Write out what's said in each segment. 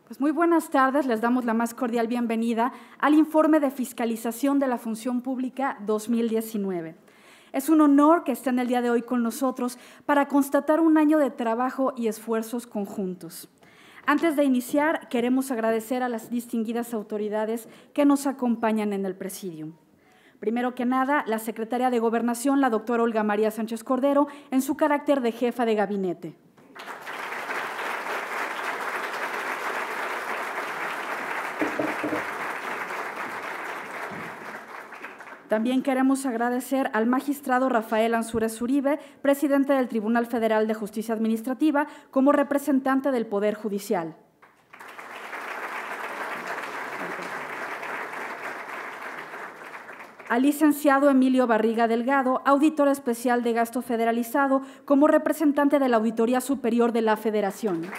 Pues muy buenas tardes, les damos la más cordial bienvenida al informe de fiscalización de la Función Pública 2019. Es un honor que estén el día de hoy con nosotros para constatar un año de trabajo y esfuerzos conjuntos. Antes de iniciar, queremos agradecer a las distinguidas autoridades que nos acompañan en el presidium. Primero que nada, la secretaria de Gobernación, la doctora Olga María Sánchez Cordero, en su carácter de jefa de gabinete. También queremos agradecer al magistrado Rafael Ansúrez Uribe, presidente del Tribunal Federal de Justicia Administrativa, como representante del Poder Judicial. Al licenciado Emilio Barriga Delgado, auditor especial de gasto federalizado, como representante de la Auditoría Superior de la Federación.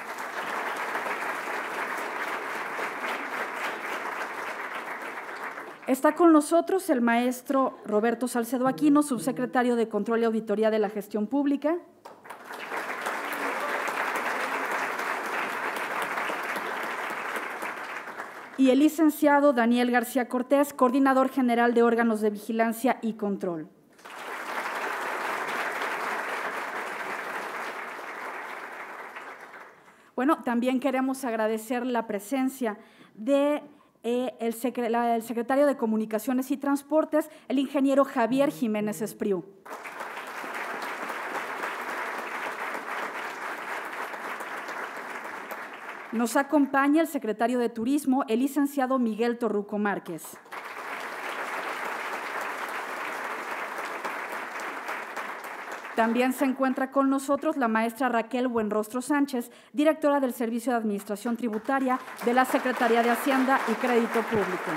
Está con nosotros el maestro Roberto Salcedo Aquino, subsecretario de Control y Auditoría de la Gestión Pública. Y el licenciado Daniel García Cortés, coordinador general de órganos de vigilancia y control. Bueno, también queremos agradecer la presencia de el secretario de Comunicaciones y Transportes, el ingeniero Javier Jiménez Espriu. Nos acompaña el secretario de Turismo, el licenciado Miguel Torruco Márquez. También se encuentra con nosotros la maestra Raquel Buenrostro Sánchez, directora del Servicio de Administración Tributaria de la Secretaría de Hacienda y Crédito Público.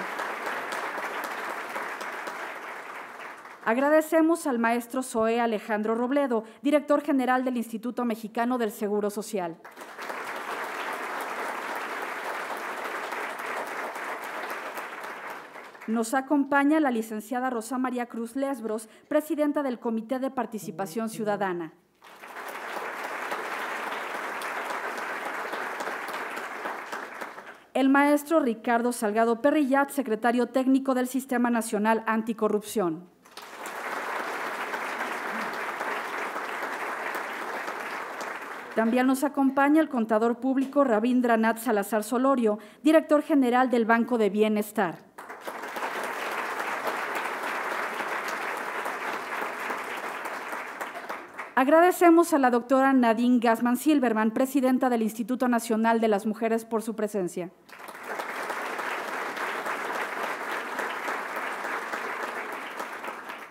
Agradecemos al maestro Zoé Alejandro Robledo, director general del Instituto Mexicano del Seguro Social. Nos acompaña la licenciada Rosa María Cruz Lesbros, presidenta del Comité de Participación Ciudadana. El maestro Ricardo Salgado Perrillat, secretario técnico del Sistema Nacional Anticorrupción. También nos acompaña el contador público Rabindranath Salazar Solorio, director general del Banco de Bienestar. Agradecemos a la doctora Nadine Gassman Silverman, presidenta del Instituto Nacional de las Mujeres, por su presencia.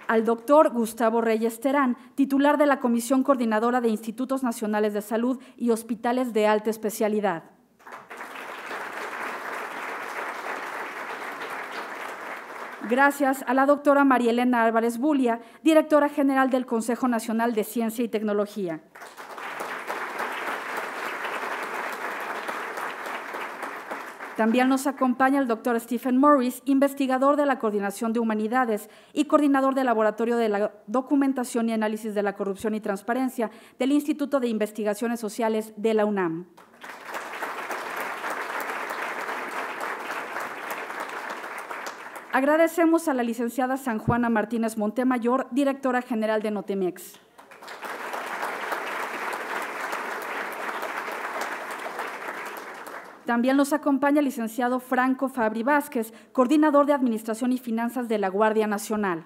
Al doctor Gustavo Reyes Terán, titular de la Comisión Coordinadora de Institutos Nacionales de Salud y Hospitales de Alta Especialidad. Gracias a la doctora María Elena Álvarez Bulia, directora general del Consejo Nacional de Ciencia y Tecnología. También nos acompaña el doctor Stephen Morris, investigador de la Coordinación de Humanidades y coordinador del Laboratorio de la Documentación y Análisis de la Corrupción y Transparencia del Instituto de Investigaciones Sociales de la UNAM. Agradecemos a la licenciada San Juana Martínez Montemayor, directora general de Notemex. También nos acompaña el licenciado Franco Fabri Vázquez, coordinador de Administración y Finanzas de la Guardia Nacional.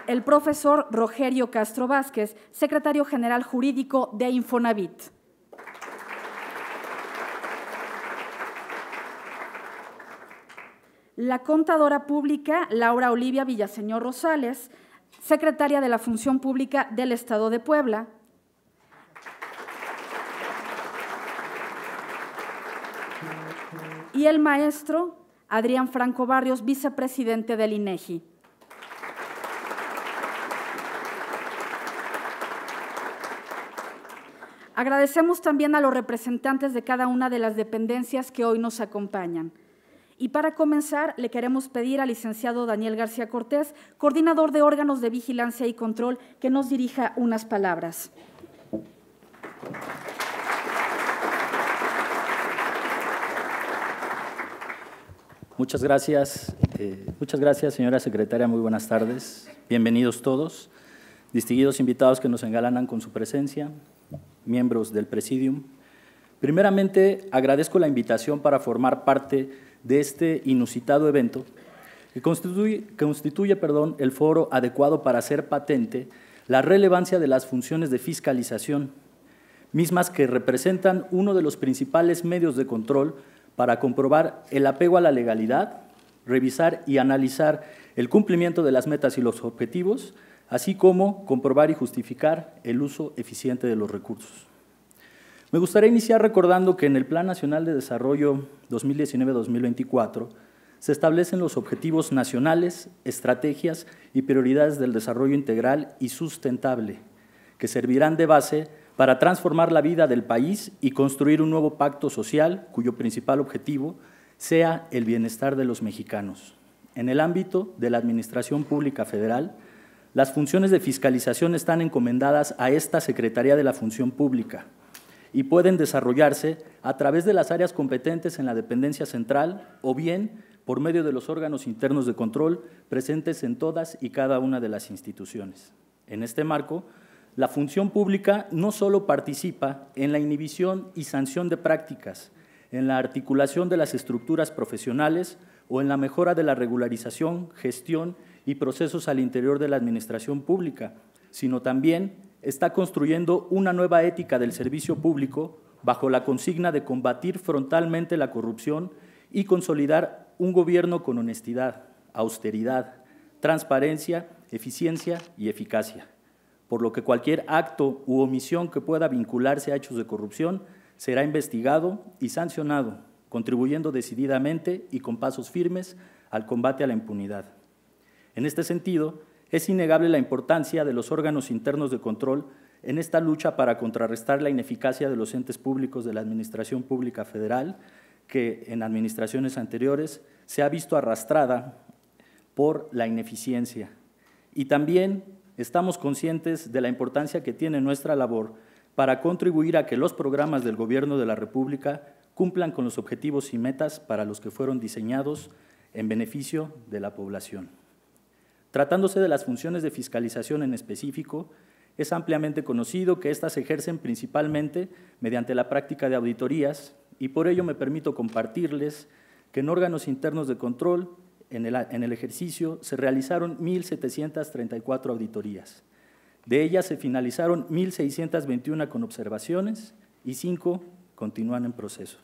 El profesor Rogerio Castro Vázquez, secretario general jurídico de Infonavit. La contadora pública Laura Olivia Villaseñor Rosales, secretaria de la Función Pública del Estado de Puebla. Y el maestro Adrián Franco Barrios, vicepresidente del INEGI. Agradecemos también a los representantes de cada una de las dependencias que hoy nos acompañan. Y para comenzar, le queremos pedir al licenciado Daniel García Cortés, coordinador de órganos de vigilancia y control, que nos dirija unas palabras. Muchas gracias, señora secretaria. Muy buenas tardes. Bienvenidos todos, distinguidos invitados que nos engalanan con su presencia, miembros del Presidium. Primeramente, agradezco la invitación para formar parte de este inusitado evento que constituye el foro adecuado para hacer patente la relevancia de las funciones de fiscalización, mismas que representan uno de los principales medios de control para comprobar el apego a la legalidad, revisar y analizar el cumplimiento de las metas y los objetivos, así como comprobar y justificar el uso eficiente de los recursos. Me gustaría iniciar recordando que en el Plan Nacional de Desarrollo 2019-2024 se establecen los objetivos nacionales, estrategias y prioridades del desarrollo integral y sustentable, que servirán de base para transformar la vida del país y construir un nuevo pacto social cuyo principal objetivo sea el bienestar de los mexicanos. En el ámbito de la Administración Pública Federal, las funciones de fiscalización están encomendadas a esta Secretaría de la Función Pública y pueden desarrollarse a través de las áreas competentes en la dependencia central o bien por medio de los órganos internos de control presentes en todas y cada una de las instituciones. En este marco, la función pública no solo participa en la inhibición y sanción de prácticas, en la articulación de las estructuras profesionales o en la mejora de la regularización, gestión y procesos al interior de la administración pública, sino también está construyendo una nueva ética del servicio público bajo la consigna de combatir frontalmente la corrupción y consolidar un gobierno con honestidad, austeridad, transparencia, eficiencia y eficacia, por lo que cualquier acto u omisión que pueda vincularse a hechos de corrupción será investigado y sancionado, contribuyendo decididamente y con pasos firmes al combate a la impunidad. En este sentido, es innegable la importancia de los órganos internos de control en esta lucha para contrarrestar la ineficacia de los entes públicos de la Administración Pública Federal, que en administraciones anteriores se ha visto arrastrada por la ineficiencia. Y también estamos conscientes de la importancia que tiene nuestra labor para contribuir a que los programas del Gobierno de la República cumplan con los objetivos y metas para los que fueron diseñados en beneficio de la población. Tratándose de las funciones de fiscalización en específico, es ampliamente conocido que éstas se ejercen principalmente mediante la práctica de auditorías y por ello me permito compartirles que en órganos internos de control, en el ejercicio, se realizaron 1,734 auditorías. De ellas se finalizaron 1,621 con observaciones y 5 continúan en proceso.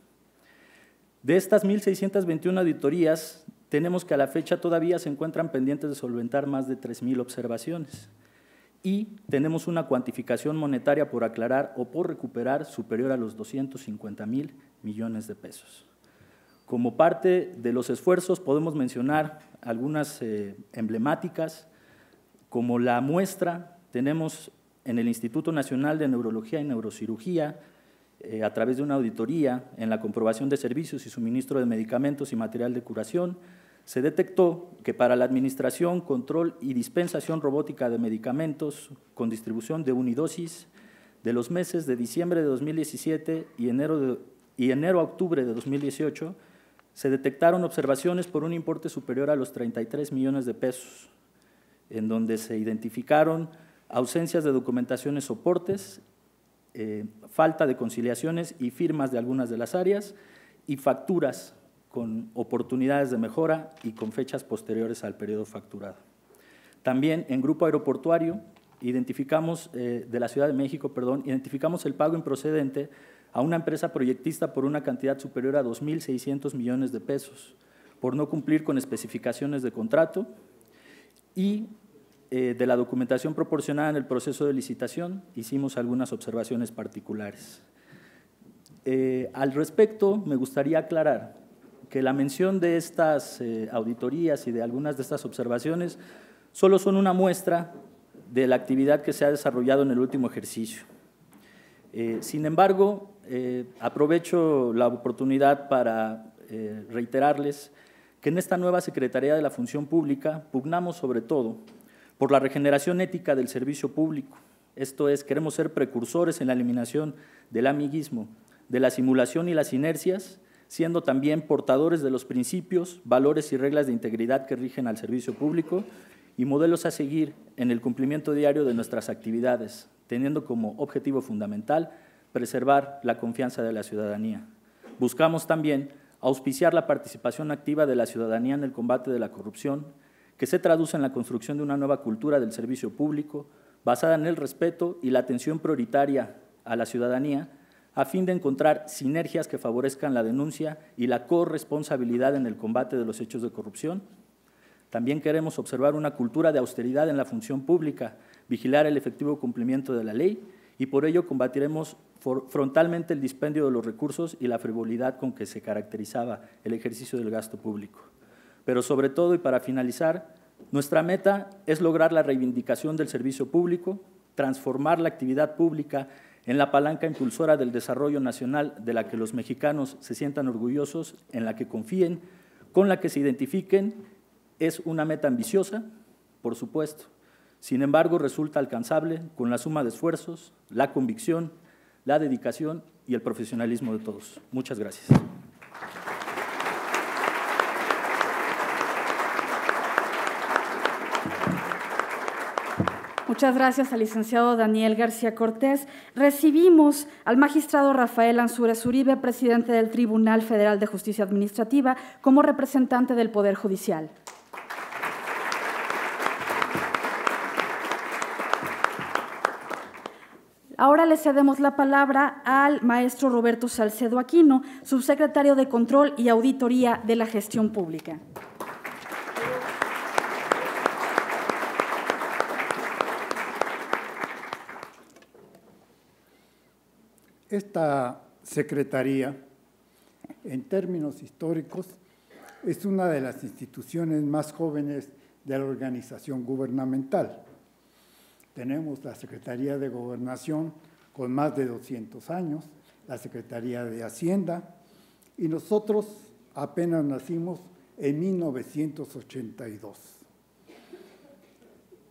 De estas 1,621 auditorías, tenemos que a la fecha todavía se encuentran pendientes de solventar más de 3,000 observaciones y tenemos una cuantificación monetaria por aclarar o por recuperar superior a los 250,000 millones de pesos. Como parte de los esfuerzos podemos mencionar algunas emblemáticas, como la muestra tenemos en el Instituto Nacional de Neurología y Neurocirugía, a través de una auditoría en la comprobación de servicios y suministro de medicamentos y material de curación, se detectó que para la administración, control y dispensación robótica de medicamentos con distribución de unidosis de los meses de diciembre de 2017 y enero a octubre de 2018, se detectaron observaciones por un importe superior a los 33 millones de pesos, en donde se identificaron ausencias de documentación y soportes, falta de conciliaciones y firmas de algunas de las áreas y facturas con oportunidades de mejora y con fechas posteriores al periodo facturado. También en Grupo Aeroportuario identificamos, de la Ciudad de México, identificamos el pago improcedente a una empresa proyectista por una cantidad superior a 2,600 millones de pesos por no cumplir con especificaciones de contrato y de la documentación proporcionada en el proceso de licitación, hicimos algunas observaciones particulares. Al respecto, me gustaría aclarar que la mención de estas auditorías y de algunas de estas observaciones solo son una muestra de la actividad que se ha desarrollado en el último ejercicio. Sin embargo, aprovecho la oportunidad para reiterarles que en esta nueva Secretaría de la Función Pública pugnamos sobre todo por la regeneración ética del servicio público, Esto es, queremos ser precursores en la eliminación del amiguismo, de la simulación y las inercias, siendo también portadores de los principios, valores y reglas de integridad que rigen al servicio público y modelos a seguir en el cumplimiento diario de nuestras actividades, teniendo como objetivo fundamental preservar la confianza de la ciudadanía. Buscamos también auspiciar la participación activa de la ciudadanía en el combate de la corrupción, que se traduce en la construcción de una nueva cultura del servicio público basada en el respeto y la atención prioritaria a la ciudadanía, a fin de encontrar sinergias que favorezcan la denuncia y la corresponsabilidad en el combate de los hechos de corrupción. También queremos observar una cultura de austeridad en la función pública, vigilar el efectivo cumplimiento de la ley y por ello combatiremos frontalmente el dispendio de los recursos y la frivolidad con que se caracterizaba el ejercicio del gasto público. Pero sobre todo, y para finalizar, nuestra meta es lograr la reivindicación del servicio público, transformar la actividad pública en la palanca impulsora del desarrollo nacional de la que los mexicanos se sientan orgullosos, en la que confíen, con la que se identifiquen. Es una meta ambiciosa, por supuesto. Sin embargo, resulta alcanzable con la suma de esfuerzos, la convicción, la dedicación y el profesionalismo de todos. Muchas gracias. Muchas gracias al licenciado Daniel García Cortés. Recibimos al magistrado Rafael Ansúrez Uribe, presidente del Tribunal Federal de Justicia Administrativa, como representante del Poder Judicial. Ahora le cedemos la palabra al maestro Roberto Salcedo Aquino, subsecretario de Control y Auditoría de la Gestión Pública. Esta secretaría, en términos históricos, es una de las instituciones más jóvenes de la organización gubernamental. Tenemos la Secretaría de Gobernación con más de 200 años, la Secretaría de Hacienda, y nosotros apenas nacimos en 1982.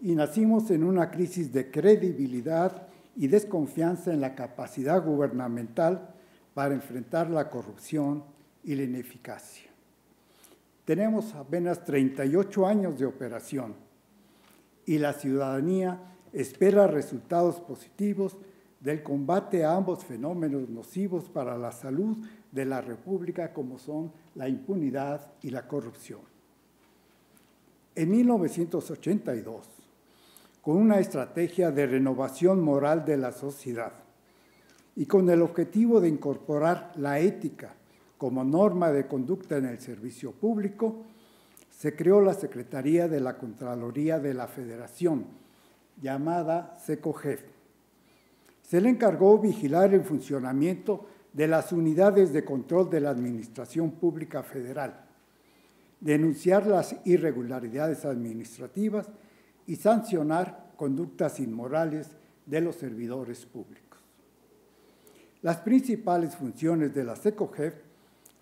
Y nacimos en una crisis de credibilidad y desconfianza en la capacidad gubernamental para enfrentar la corrupción y la ineficacia. Tenemos apenas 38 años de operación y la ciudadanía espera resultados positivos del combate a ambos fenómenos nocivos para la salud de la República, como son la impunidad y la corrupción. En 1982, con una estrategia de renovación moral de la sociedad y con el objetivo de incorporar la ética como norma de conducta en el servicio público, se creó la Secretaría de la Contraloría de la Federación, llamada SECOGEF. Se le encargó vigilar el funcionamiento de las unidades de control de la Administración Pública Federal, denunciar las irregularidades administrativas y sancionar conductas inmorales de los servidores públicos. Las principales funciones de la SECOGEF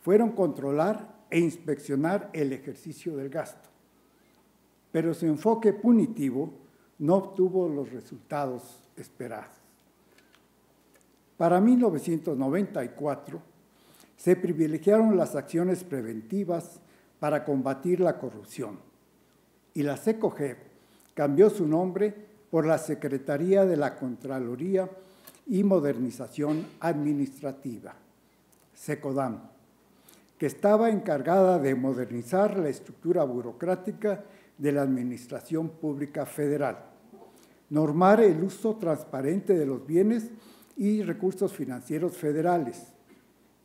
fueron controlar e inspeccionar el ejercicio del gasto, pero su enfoque punitivo no obtuvo los resultados esperados. Para 1994, se privilegiaron las acciones preventivas para combatir la corrupción y la SECOGEF cambió su nombre por la Secretaría de la Contraloría y Modernización Administrativa, SECODAM, que estaba encargada de modernizar la estructura burocrática de la Administración Pública Federal, normar el uso transparente de los bienes y recursos financieros federales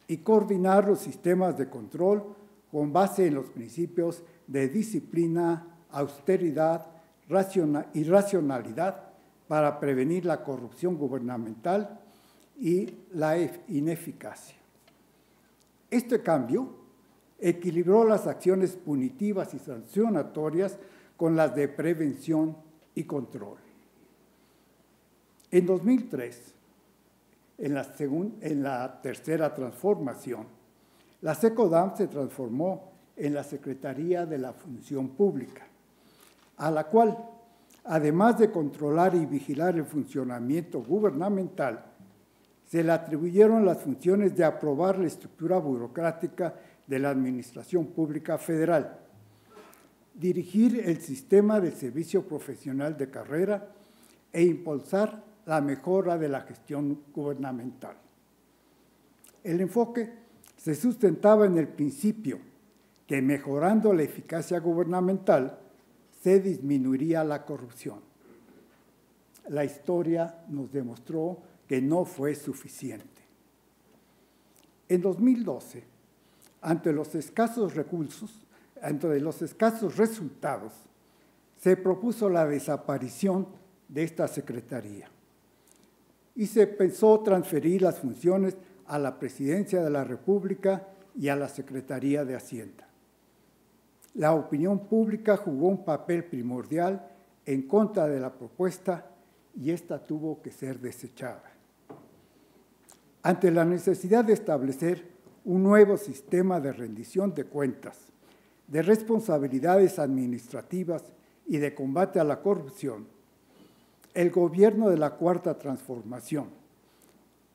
y coordinar los sistemas de control con base en los principios de disciplina, austeridad y racionalidad para prevenir la corrupción gubernamental y la ineficacia. Este cambio equilibró las acciones punitivas y sancionatorias con las de prevención y control. En 2003, en la tercera transformación, la SECODAM se transformó en la Secretaría de la Función Pública, a la cual además de controlar y vigilar el funcionamiento gubernamental, se le atribuyeron las funciones de aprobar la estructura burocrática de la Administración Pública Federal, dirigir el sistema del servicio profesional de carrera e impulsar la mejora de la gestión gubernamental. El enfoque se sustentaba en el principio que mejorando la eficacia gubernamental se disminuiría la corrupción. La historia nos demostró que no fue suficiente. En 2012, ante los escasos resultados, se propuso la desaparición de esta secretaría y se pensó transferir las funciones a la Presidencia de la República y a la Secretaría de Hacienda. La opinión pública jugó un papel primordial en contra de la propuesta y esta tuvo que ser desechada. Ante la necesidad de establecer un nuevo sistema de rendición de cuentas, de responsabilidades administrativas y de combate a la corrupción, el gobierno de la Cuarta Transformación,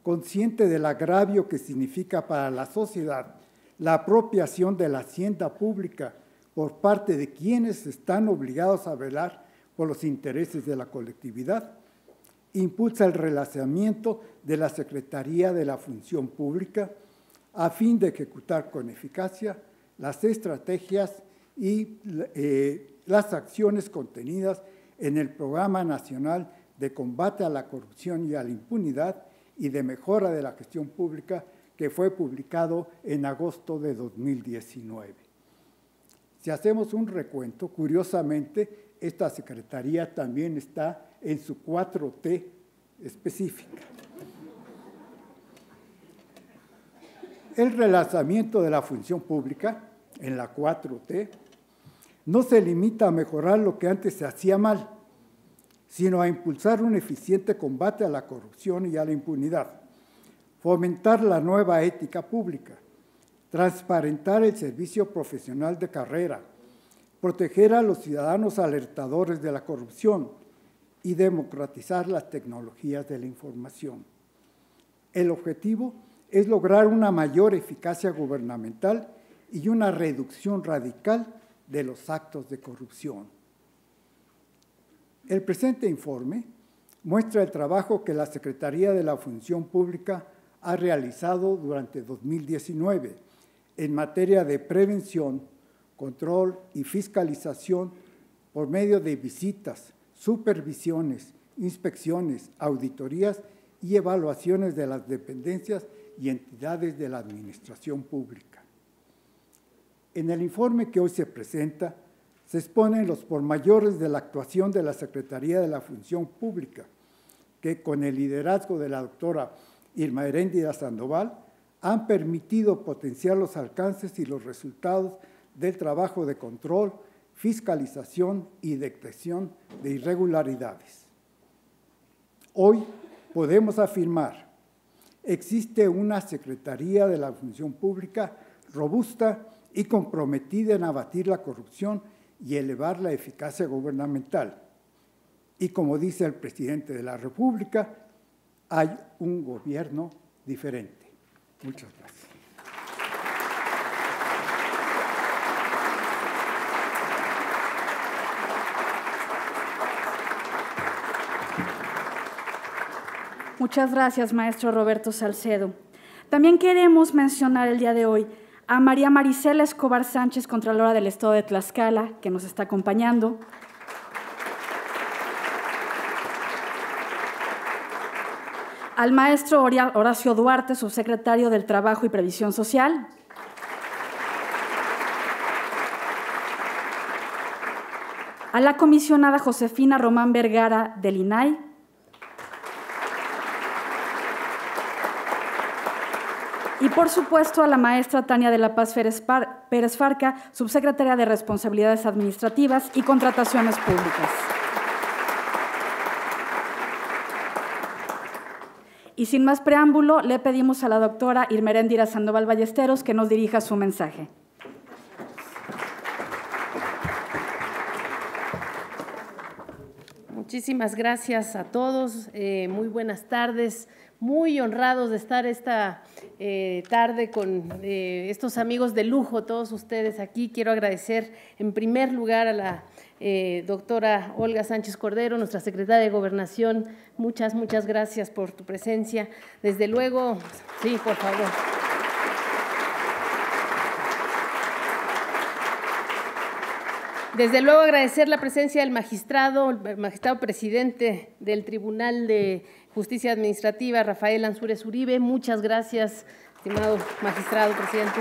consciente del agravio que significa para la sociedad la apropiación de la hacienda pública por parte de quienes están obligados a velar por los intereses de la colectividad, impulsa el relanzamiento de la Secretaría de la Función Pública a fin de ejecutar con eficacia las estrategias y las acciones contenidas en el Programa Nacional de Combate a la Corrupción y a la Impunidad y de Mejora de la Gestión Pública, que fue publicado en agosto de 2019. Si hacemos un recuento, curiosamente, esta secretaría también está en su 4T específica. El relanzamiento de la función pública en la 4T no se limita a mejorar lo que antes se hacía mal, sino a impulsar un eficiente combate a la corrupción y a la impunidad, fomentar la nueva ética pública, transparentar el servicio profesional de carrera, proteger a los ciudadanos alertadores de la corrupción y democratizar las tecnologías de la información. El objetivo es lograr una mayor eficacia gubernamental y una reducción radical de los actos de corrupción. El presente informe muestra el trabajo que la Secretaría de la Función Pública ha realizado durante 2019 en materia de prevención, control y fiscalización por medio de visitas, supervisiones, inspecciones, auditorías y evaluaciones de las dependencias y entidades de la administración pública. En el informe que hoy se presenta, se exponen los pormenores de la actuación de la Secretaría de la Función Pública, que con el liderazgo de la doctora Irma Heréndira Sandoval han permitido potenciar los alcances y los resultados del trabajo de control, fiscalización y detección de irregularidades. Hoy podemos afirmar, existe una Secretaría de la Función Pública robusta y comprometida en abatir la corrupción y elevar la eficacia gubernamental. Y como dice el presidente de la República, hay un gobierno diferente. Muchas gracias. Muchas gracias, maestro Roberto Salcedo. También queremos mencionar el día de hoy a María Marisela Escobar Sánchez, Contralora del Estado de Tlaxcala, que nos está acompañando. Al maestro Horacio Duarte, subsecretario del Trabajo y Previsión Social. A la comisionada Josefina Román Vergara del INAI. Y, por supuesto, a la maestra Tania de la Paz Pérez Farca, subsecretaria de Responsabilidades Administrativas y Contrataciones Públicas. Y sin más preámbulo, le pedimos a la doctora Irma Heréndira Sandoval Ballesteros que nos dirija su mensaje. Muchísimas gracias a todos, muy buenas tardes, muy honrados de estar esta tarde con estos amigos de lujo, todos ustedes aquí. Quiero agradecer en primer lugar a la doctora Olga Sánchez Cordero, nuestra secretaria de Gobernación. Muchas gracias por tu presencia. Desde luego, sí, por favor. Desde luego agradecer la presencia del magistrado, el magistrado presidente del Tribunal de Justicia Administrativa, Rafael Ansúrez Uribe. Muchas gracias, estimado magistrado presidente.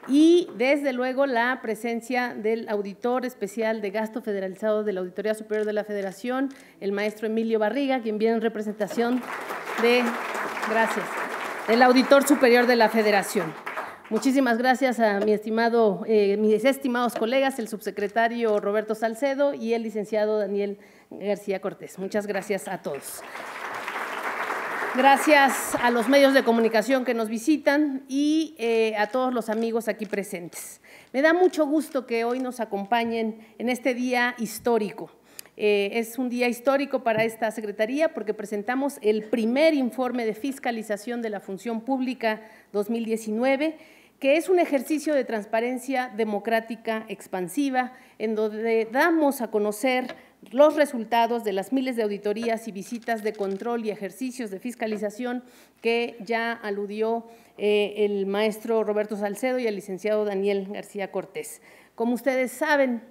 Y desde luego la presencia del auditor especial de gasto federalizado de la Auditoría Superior de la Federación, el maestro Emilio Barriga, quien viene en representación del auditor superior de la Federación. Muchísimas gracias a mis estimados colegas, el subsecretario Roberto Salcedo y el licenciado Daniel García Cortés. Muchas gracias a todos. Gracias a los medios de comunicación que nos visitan y a todos los amigos aquí presentes. Me da mucho gusto que hoy nos acompañen en este día histórico. Es un día histórico para esta Secretaría porque presentamos el primer informe de fiscalización de la función pública 2019, que es un ejercicio de transparencia democrática expansiva, en donde damos a conocer los resultados de las miles de auditorías y visitas de control y ejercicios de fiscalización que ya aludió el maestro Roberto Salcedo y el licenciado Daniel García Cortés. Como ustedes saben,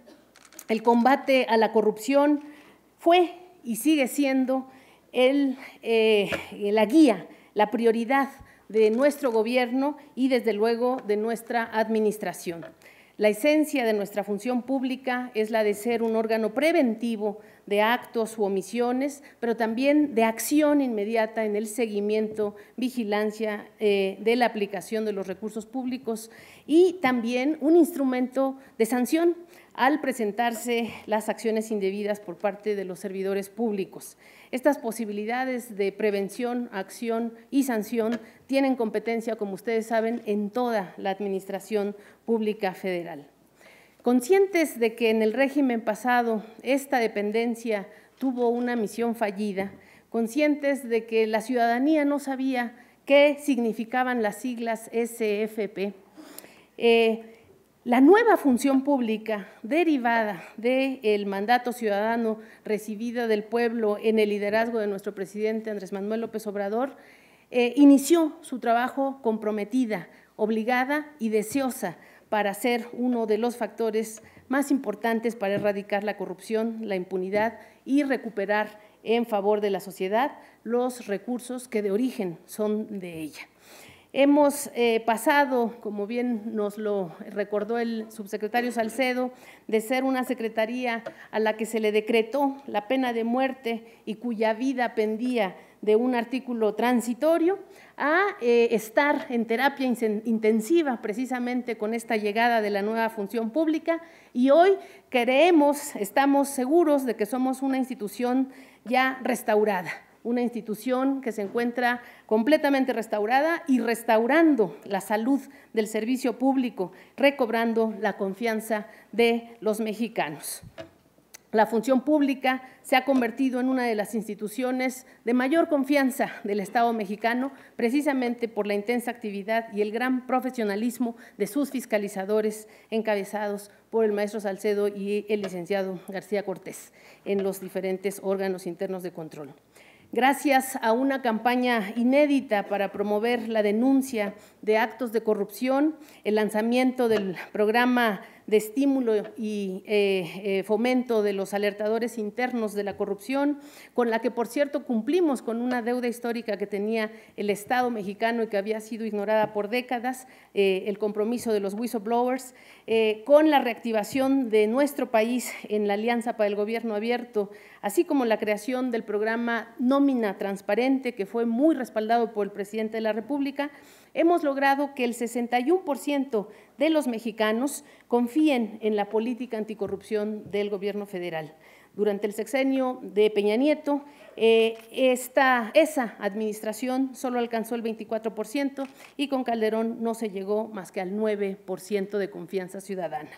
el combate a la corrupción fue y sigue siendo la guía, la prioridad de nuestro gobierno y desde luego de nuestra administración. La esencia de nuestra función pública es la de ser un órgano preventivo de actos u omisiones, pero también de acción inmediata en el seguimiento, vigilancia de la aplicación de los recursos públicos y también un instrumento de sanción al presentarse las acciones indebidas por parte de los servidores públicos. Estas posibilidades de prevención, acción y sanción tienen competencia, como ustedes saben, en toda la administración pública federal. Conscientes de que en el régimen pasado esta dependencia tuvo una misión fallida, conscientes de que la ciudadanía no sabía qué significaban las siglas SFP, la nueva función pública derivada del mandato ciudadano recibido del pueblo en el liderazgo de nuestro presidente Andrés Manuel López Obrador inició su trabajo comprometida, obligada y deseosa para ser uno de los factores más importantes para erradicar la corrupción, la impunidad y recuperar en favor de la sociedad los recursos que de origen son de ella. Hemos pasado, como bien nos lo recordó el subsecretario Salcedo, de ser una secretaría a la que se le decretó la pena de muerte y cuya vida pendía de un artículo transitorio, a estar en terapia intensiva precisamente con esta llegada de la nueva función pública y hoy estamos seguros de que somos una institución ya restaurada, una institución que se encuentra completamente restaurada y restaurando la salud del servicio público, recobrando la confianza de los mexicanos. La función pública se ha convertido en una de las instituciones de mayor confianza del Estado mexicano, precisamente por la intensa actividad y el gran profesionalismo de sus fiscalizadores encabezados por el maestro Salcedo y el licenciado García Cortés en los diferentes órganos internos de control. Gracias a una campaña inédita para promover la denuncia de actos de corrupción, el lanzamiento del programa de estímulo y fomento de los alertadores internos de la corrupción, con la que, por cierto, cumplimos con una deuda histórica que tenía el Estado mexicano y que había sido ignorada por décadas, el compromiso de los whistleblowers, con la reactivación de nuestro país en la Alianza para el Gobierno Abierto, así como la creación del programa Nómina Transparente, que fue muy respaldado por el presidente de la República. Hemos logrado que el 61% de los mexicanos confíen en la política anticorrupción del gobierno federal. Durante el sexenio de Peña Nieto, esa administración solo alcanzó el 24% y con Calderón no se llegó más que al 9% de confianza ciudadana.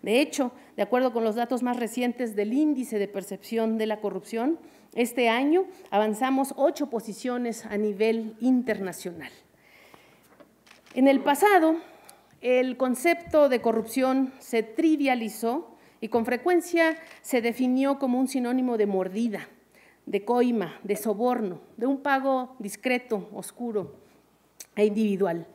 De hecho, de acuerdo con los datos más recientes del Índice de Percepción de la Corrupción, este año avanzamos 8 posiciones a nivel internacional. En el pasado, el concepto de corrupción se trivializó y con frecuencia se definió como un sinónimo de mordida, de coima, de soborno, de un pago discreto, oscuro e individual.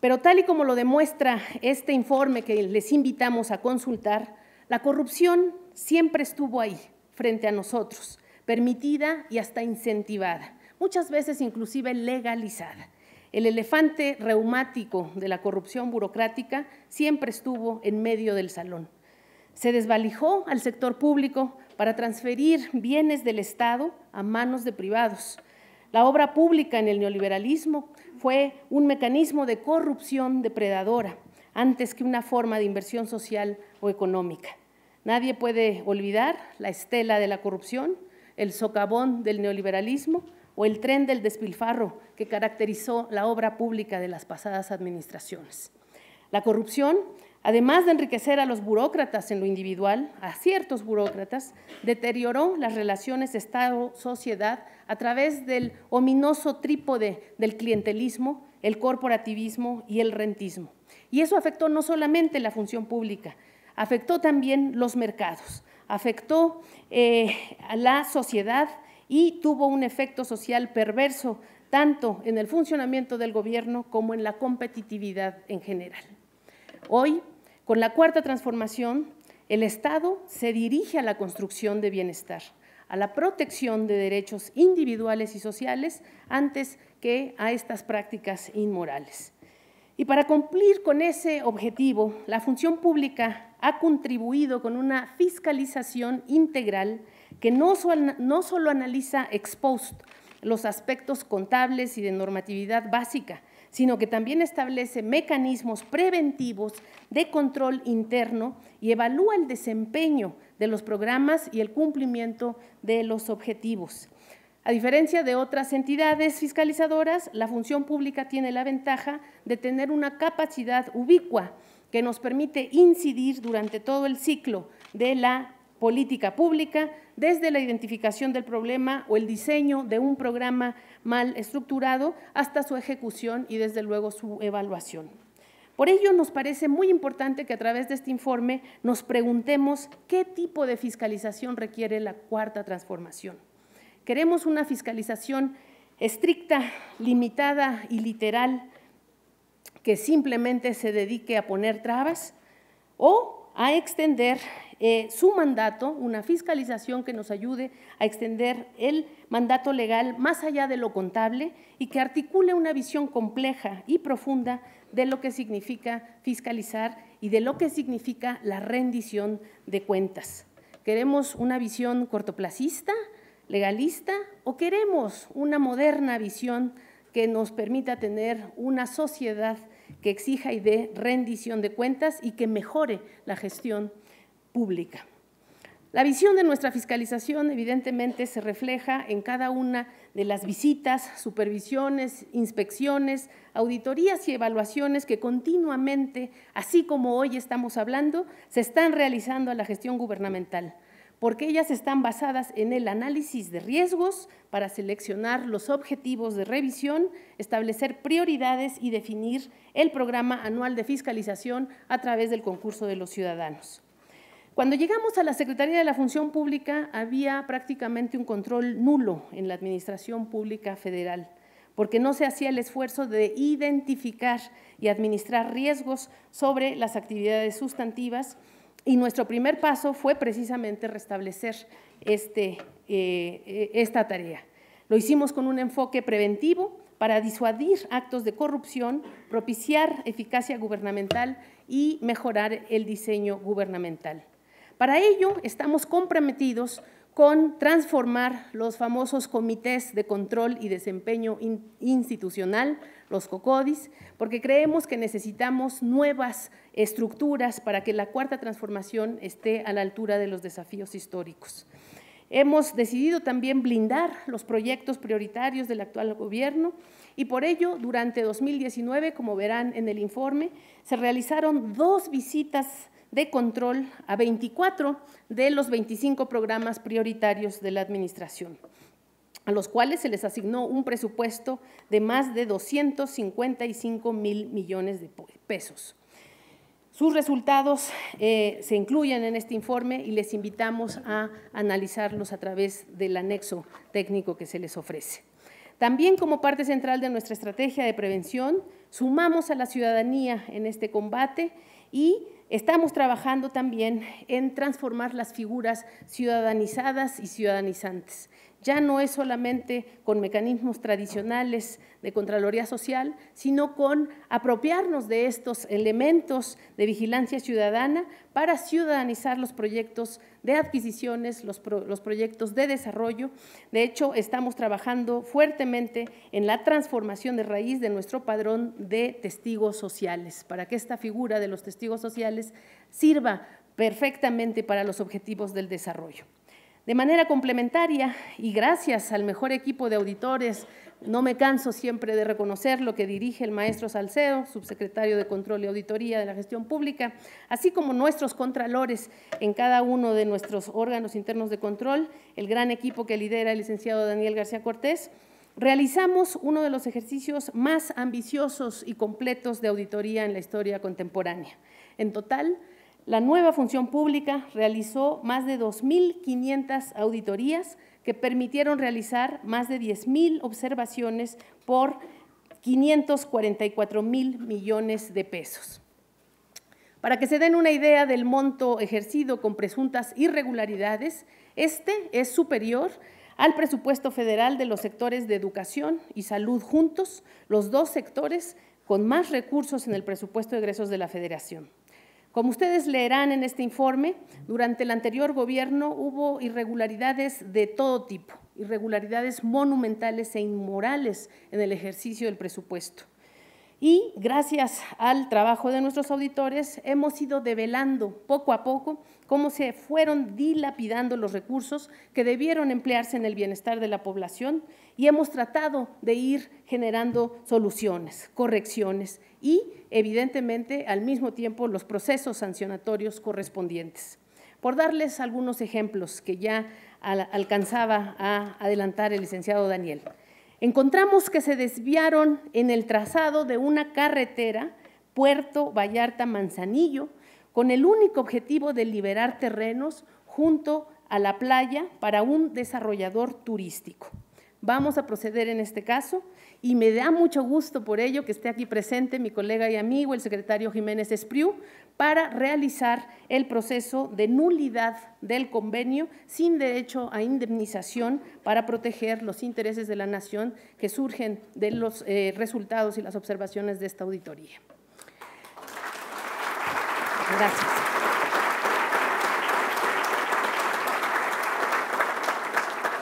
Pero tal y como lo demuestra este informe que les invitamos a consultar, la corrupción siempre estuvo ahí, frente a nosotros, permitida y hasta incentivada, muchas veces inclusive legalizada. El elefante reumático de la corrupción burocrática siempre estuvo en medio del salón. Se desvalijó al sector público para transferir bienes del Estado a manos de privados. La obra pública en el neoliberalismo fue un mecanismo de corrupción depredadora antes que una forma de inversión social o económica. Nadie puede olvidar la estela de la corrupción, el socavón del neoliberalismo o el tren del despilfarro que caracterizó la obra pública de las pasadas administraciones. La corrupción, además de enriquecer a los burócratas en lo individual, a ciertos burócratas, deterioró las relaciones Estado-sociedad a través del ominoso trípode del clientelismo, el corporativismo y el rentismo. Y eso afectó no solamente la función pública, afectó también los mercados, afectó a la sociedad y tuvo un efecto social perverso tanto en el funcionamiento del gobierno como en la competitividad en general. Hoy, con la Cuarta Transformación, el Estado se dirige a la construcción de bienestar, a la protección de derechos individuales y sociales antes que a estas prácticas inmorales. Y para cumplir con ese objetivo, la función pública ha contribuido con una fiscalización integral que no solo analiza ex post los aspectos contables y de normatividad básica, sino que también establece mecanismos preventivos de control interno y evalúa el desempeño de los programas y el cumplimiento de los objetivos. A diferencia de otras entidades fiscalizadoras, la función pública tiene la ventaja de tener una capacidad ubicua que nos permite incidir durante todo el ciclo de la política pública, desde la identificación del problema o el diseño de un programa mal estructurado hasta su ejecución y desde luego su evaluación. Por ello nos parece muy importante que a través de este informe nos preguntemos qué tipo de fiscalización requiere la Cuarta Transformación. ¿Queremos una fiscalización estricta, limitada y literal que simplemente se dedique a poner trabas o a extender su mandato, una fiscalización que nos ayude a extender el mandato legal más allá de lo contable y que articule una visión compleja y profunda de lo que significa fiscalizar y de lo que significa la rendición de cuentas? ¿Queremos una visión cortoplacista, legalista o queremos una moderna visión que nos permita tener una sociedad que exija y dé rendición de cuentas y que mejore la gestión pública? La visión de nuestra fiscalización evidentemente se refleja en cada una de las visitas, supervisiones, inspecciones, auditorías y evaluaciones que continuamente, así como hoy estamos hablando, se están realizando a la gestión gubernamental, porque ellas están basadas en el análisis de riesgos para seleccionar los objetivos de revisión, establecer prioridades y definir el programa anual de fiscalización a través del concurso de los ciudadanos. Cuando llegamos a la Secretaría de la Función Pública, había prácticamente un control nulo en la Administración Pública Federal, porque no se hacía el esfuerzo de identificar y administrar riesgos sobre las actividades sustantivas, y nuestro primer paso fue precisamente restablecer esta tarea. Lo hicimos con un enfoque preventivo para disuadir actos de corrupción, propiciar eficacia gubernamental y mejorar el diseño gubernamental. Para ello, estamos comprometidos con transformar los famosos comités de control y desempeño institucional, los COCODIS, porque creemos que necesitamos nuevas estructuras para que la Cuarta Transformación esté a la altura de los desafíos históricos. Hemos decidido también blindar los proyectos prioritarios del actual gobierno y por ello, durante 2019, como verán en el informe, se realizaron 2 visitas de control a 24 de los 25 programas prioritarios de la Administración, a los cuales se les asignó un presupuesto de más de 255,000 millones de pesos. Sus resultados se incluyen en este informe y les invitamos a analizarlos a través del anexo técnico que se les ofrece. También, como parte central de nuestra estrategia de prevención, sumamos a la ciudadanía en este combate y estamos trabajando también en transformar las figuras ciudadanizadas y ciudadanizantes. Ya no es solamente con mecanismos tradicionales de Contraloría Social, sino con apropiarnos de estos elementos de vigilancia ciudadana para ciudadanizar los proyectos de adquisiciones, los proyectos de desarrollo. De hecho, estamos trabajando fuertemente en la transformación de raíz de nuestro padrón de testigos sociales, para que esta figura de los testigos sociales sirva perfectamente para los objetivos del desarrollo. De manera complementaria y gracias al mejor equipo de auditores, no me canso siempre de reconocer lo que dirige el maestro Salcedo, subsecretario de Control y Auditoría de la Gestión Pública, así como nuestros contralores en cada uno de nuestros órganos internos de control, el gran equipo que lidera el licenciado Daniel García Cortés, realizamos uno de los ejercicios más ambiciosos y completos de auditoría en la historia contemporánea. En total, la nueva función pública realizó más de 2.500 auditorías que permitieron realizar más de 10,000 observaciones por 544,000 millones de pesos. Para que se den una idea del monto ejercido con presuntas irregularidades, este es superior al presupuesto federal de los sectores de educación y salud juntos, los dos sectores con más recursos en el presupuesto de egresos de la Federación. Como ustedes leerán en este informe, durante el anterior gobierno hubo irregularidades de todo tipo, irregularidades monumentales e inmorales en el ejercicio del presupuesto. Y gracias al trabajo de nuestros auditores hemos ido develando poco a poco cómo se fueron dilapidando los recursos que debieron emplearse en el bienestar de la población y hemos tratado de ir generando soluciones, correcciones y, evidentemente, al mismo tiempo los procesos sancionatorios correspondientes. Por darles algunos ejemplos que ya alcanzaba a adelantar el licenciado Daniel. Encontramos que se desviaron en el trazado de una carretera Puerto Vallarta-Manzanillo con el único objetivo de liberar terrenos junto a la playa para un desarrollador turístico. Vamos a proceder en este caso y me da mucho gusto por ello que esté aquí presente mi colega y amigo, el secretario Jiménez Espriu, para realizar el proceso de nulidad del convenio sin derecho a indemnización para proteger los intereses de la nación que surgen de los resultados y las observaciones de esta auditoría. Gracias.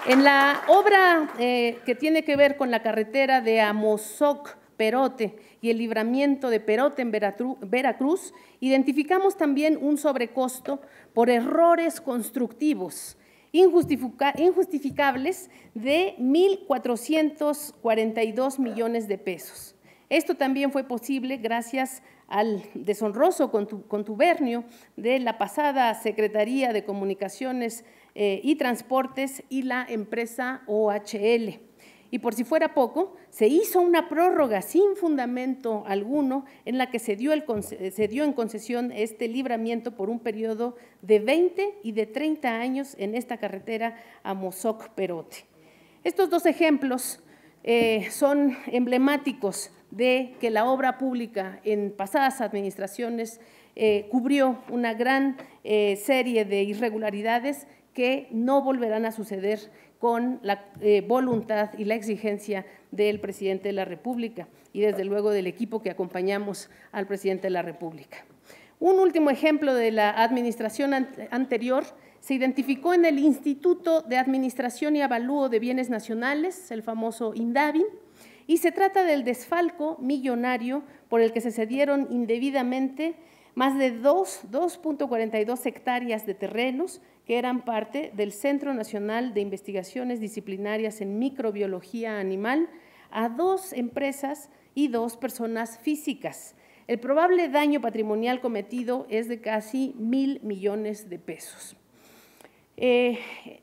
En la obra que tiene que ver con la carretera de Amozoc-Perote y el libramiento de Perote en Veracruz, identificamos también un sobrecosto por errores constructivos injustificables de 1.442 millones de pesos. Esto también fue posible gracias al deshonroso contubernio de la pasada Secretaría de Comunicaciones y Transportes y la empresa OHL. Y por si fuera poco, se hizo una prórroga sin fundamento alguno en la que se dio en concesión este libramiento por un periodo de 20 y de 30 años en esta carretera Amozoc-Perote. Estos dos ejemplos son emblemáticos de que la obra pública en pasadas administraciones cubrió una gran serie de irregularidades que no volverán a suceder con la voluntad y la exigencia del presidente de la República y desde luego del equipo que acompañamos al presidente de la República. Un último ejemplo de la administración anterior se identificó en el Instituto de Administración y Avalúo de Bienes Nacionales, el famoso INDABI, y se trata del desfalco millonario por el que se cedieron indebidamente más de 2.42 hectáreas de terrenos que eran parte del Centro Nacional de Investigaciones Disciplinarias en Microbiología Animal a 2 empresas y 2 personas físicas. El probable daño patrimonial cometido es de casi 1,000 millones de pesos.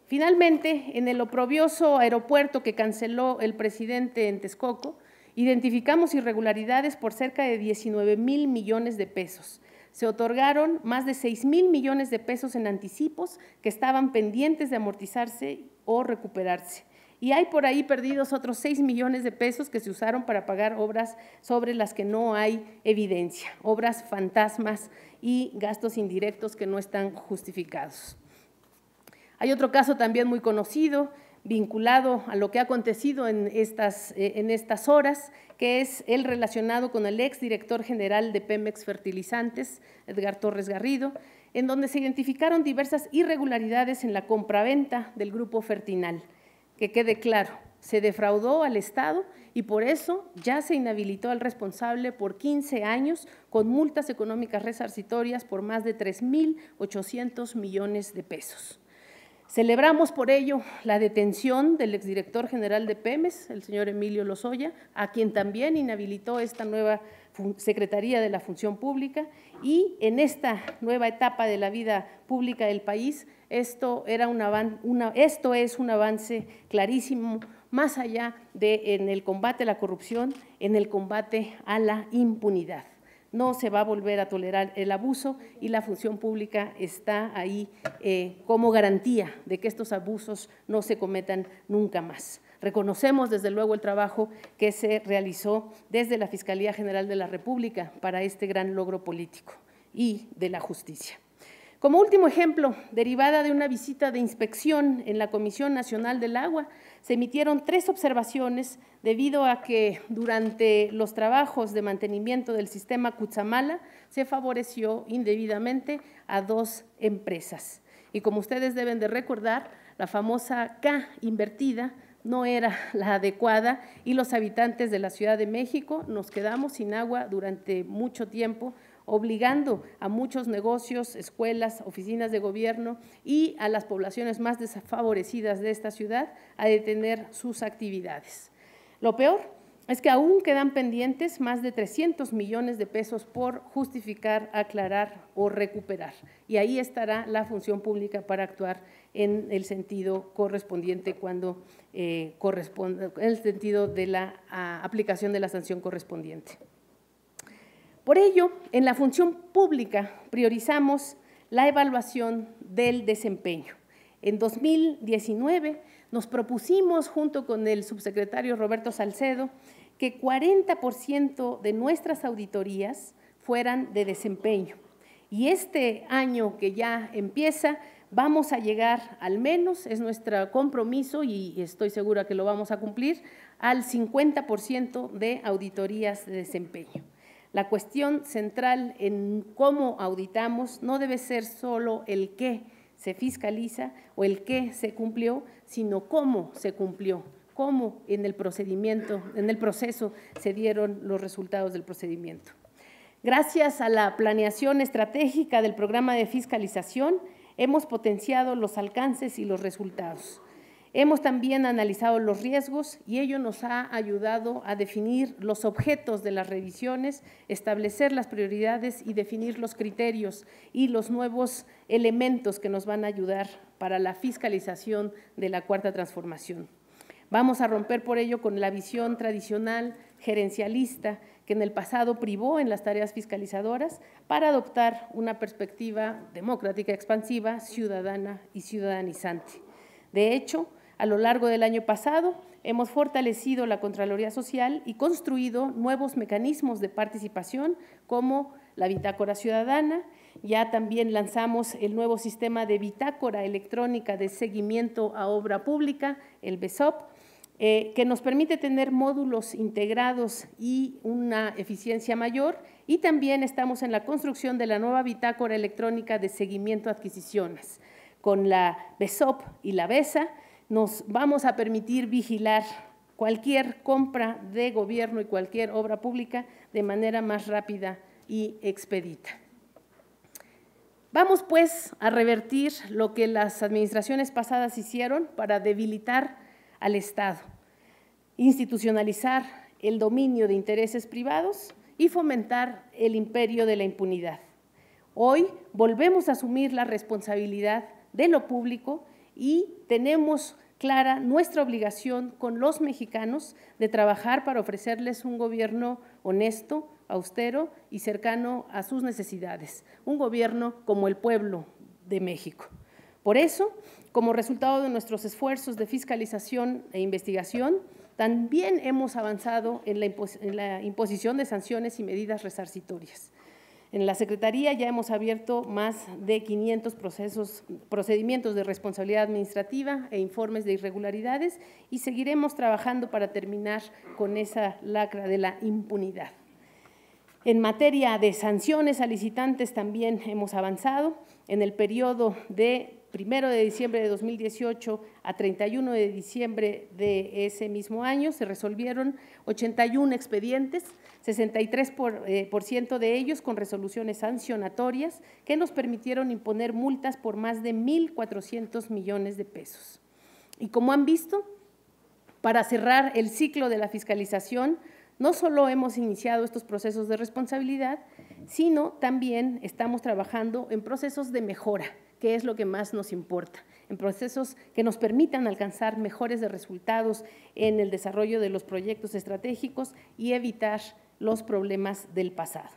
Finalmente, en el oprobioso aeropuerto que canceló el presidente en Texcoco, identificamos irregularidades por cerca de 19,000 millones de pesos. Se otorgaron más de 6,000 millones de pesos en anticipos que estaban pendientes de amortizarse o recuperarse. Y hay por ahí perdidos otros 6 millones de pesos que se usaron para pagar obras sobre las que no hay evidencia, obras fantasmas y gastos indirectos que no están justificados. Hay otro caso también muy conocido, vinculado a lo que ha acontecido en estas horas, que es el relacionado con el exdirector general de Pemex Fertilizantes, Edgar Torres Garrido, en donde se identificaron diversas irregularidades en la compraventa del grupo Fertinal. Que quede claro, se defraudó al Estado y por eso ya se inhabilitó al responsable por 15 años con multas económicas resarcitorias por más de 3,800 millones de pesos. Celebramos por ello la detención del exdirector general de Pemex, el señor Emilio Lozoya, a quien también inhabilitó esta nueva Secretaría de la Función Pública, y en esta nueva etapa de la vida pública del país, esto es un avance clarísimo, más allá de en el combate a la corrupción, en el combate a la impunidad. No se va a volver a tolerar el abuso y la función pública está ahí como garantía de que estos abusos no se cometan nunca más. Reconocemos desde luego el trabajo que se realizó desde la Fiscalía General de la República para este gran logro político y de la justicia. Como último ejemplo, derivada de una visita de inspección en la Comisión Nacional del Agua, se emitieron 3 observaciones debido a que durante los trabajos de mantenimiento del sistema Cutzamala se favoreció indebidamente a 2 empresas. Y como ustedes deben de recordar, la famosa K invertida no era la adecuada y los habitantes de la Ciudad de México nos quedamos sin agua durante mucho tiempo, obligando a muchos negocios, escuelas, oficinas de gobierno y a las poblaciones más desfavorecidas de esta ciudad a detener sus actividades. Lo peor es que aún quedan pendientes más de 300 millones de pesos por justificar, aclarar o recuperar. Y ahí estará la función pública para actuar en el sentido correspondiente cuando corresponda, en el sentido de la aplicación de la sanción correspondiente. Por ello, en la función pública priorizamos la evaluación del desempeño. En 2019 nos propusimos, junto con el subsecretario Roberto Salcedo, que 40% de nuestras auditorías fueran de desempeño. Y este año que ya empieza, vamos a llegar al menos, es nuestro compromiso y estoy segura que lo vamos a cumplir, al 50% de auditorías de desempeño. La cuestión central en cómo auditamos no debe ser solo el qué se fiscaliza o el qué se cumplió, sino cómo se cumplió, cómo en el procedimiento, en el proceso se dieron los resultados del procedimiento. Gracias a la planeación estratégica del programa de fiscalización, hemos potenciado los alcances y los resultados. Hemos también analizado los riesgos y ello nos ha ayudado a definir los objetos de las revisiones, establecer las prioridades y definir los criterios y los nuevos elementos que nos van a ayudar para la fiscalización de la Cuarta Transformación. Vamos a romper por ello con la visión tradicional gerencialista que en el pasado privó en las tareas fiscalizadoras para adoptar una perspectiva democrática expansiva, ciudadana y ciudadanizante. De hecho, a lo largo del año pasado, hemos fortalecido la Contraloría Social y construido nuevos mecanismos de participación como la Bitácora Ciudadana. Ya también lanzamos el nuevo sistema de bitácora electrónica de seguimiento a obra pública, el BESOP, que nos permite tener módulos integrados y una eficiencia mayor, y también estamos en la construcción de la nueva bitácora electrónica de seguimiento a adquisiciones. Con la BESOP y la BESA nos vamos a permitir vigilar cualquier compra de gobierno y cualquier obra pública de manera más rápida y expedita. Vamos pues a revertir lo que las administraciones pasadas hicieron para debilitar al Estado, institucionalizar el dominio de intereses privados y fomentar el imperio de la impunidad. Hoy volvemos a asumir la responsabilidad de lo público y tenemos clara nuestra obligación con los mexicanos de trabajar para ofrecerles un gobierno honesto, austero y cercano a sus necesidades, un gobierno como el pueblo de México. Por eso, como resultado de nuestros esfuerzos de fiscalización e investigación, también hemos avanzado en la imposición de sanciones y medidas resarcitorias. En la Secretaría ya hemos abierto más de 500 procedimientos de responsabilidad administrativa e informes de irregularidades y seguiremos trabajando para terminar con esa lacra de la impunidad. En materia de sanciones a licitantes también hemos avanzado. En el periodo de 1 de diciembre de 2018 a 31 de diciembre de ese mismo año se resolvieron 81 expedientes, 63% de ellos con resoluciones sancionatorias que nos permitieron imponer multas por más de 1.400 millones de pesos. Y como han visto, para cerrar el ciclo de la fiscalización, no solo hemos iniciado estos procesos de responsabilidad, sino también estamos trabajando en procesos de mejora, que es lo que más nos importa, en procesos que nos permitan alcanzar mejores resultados en el desarrollo de los proyectos estratégicos y evitar los problemas del pasado.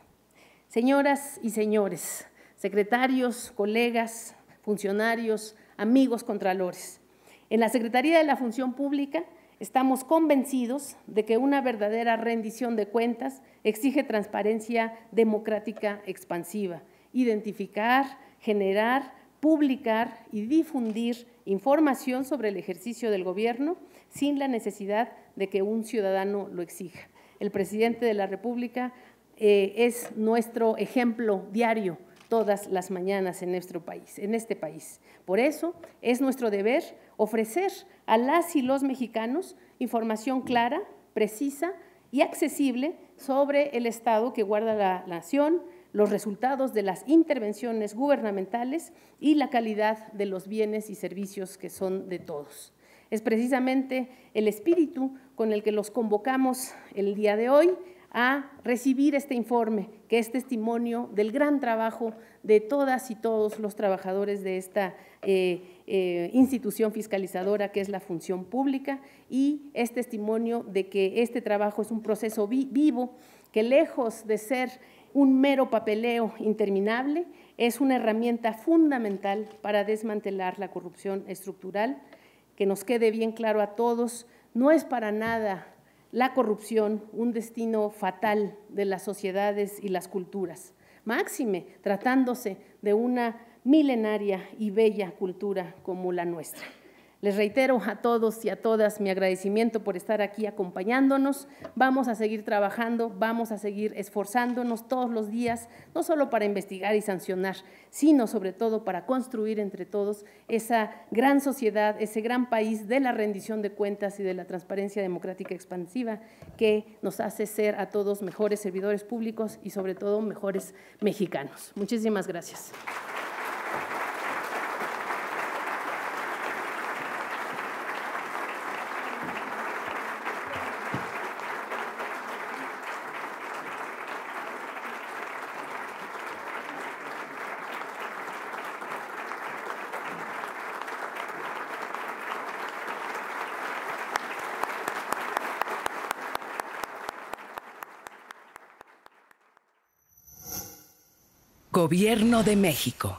Señoras y señores, secretarios, colegas, funcionarios, amigos contralores, en la Secretaría de la Función Pública estamos convencidos de que una verdadera rendición de cuentas exige transparencia democrática expansiva, identificar, generar, publicar y difundir información sobre el ejercicio del gobierno sin la necesidad de que un ciudadano lo exija. El presidente de la República es nuestro ejemplo diario todas las mañanas en nuestro país, en este país. Por eso es nuestro deber ofrecer a las y los mexicanos información clara, precisa y accesible sobre el estado que guarda la nación, los resultados de las intervenciones gubernamentales y la calidad de los bienes y servicios que son de todos. Es precisamente el espíritu con el que los convocamos el día de hoy a recibir este informe, que es testimonio del gran trabajo de todas y todos los trabajadores de esta institución fiscalizadora que es la Función Pública, y es testimonio de que este trabajo es un proceso vivo que, lejos de ser un mero papeleo interminable, es una herramienta fundamental para desmantelar la corrupción estructural. Que nos quede bien claro a todos, no es para nada la corrupción un destino fatal de las sociedades y las culturas, máxime tratándose de una milenaria y bella cultura como la nuestra. Les reitero a todos y a todas mi agradecimiento por estar aquí acompañándonos. Vamos a seguir trabajando, vamos a seguir esforzándonos todos los días, no solo para investigar y sancionar, sino sobre todo para construir entre todos esa gran sociedad, ese gran país de la rendición de cuentas y de la transparencia democrática expansiva que nos hace ser a todos mejores servidores públicos y sobre todo mejores mexicanos. Muchísimas gracias. Gobierno de México.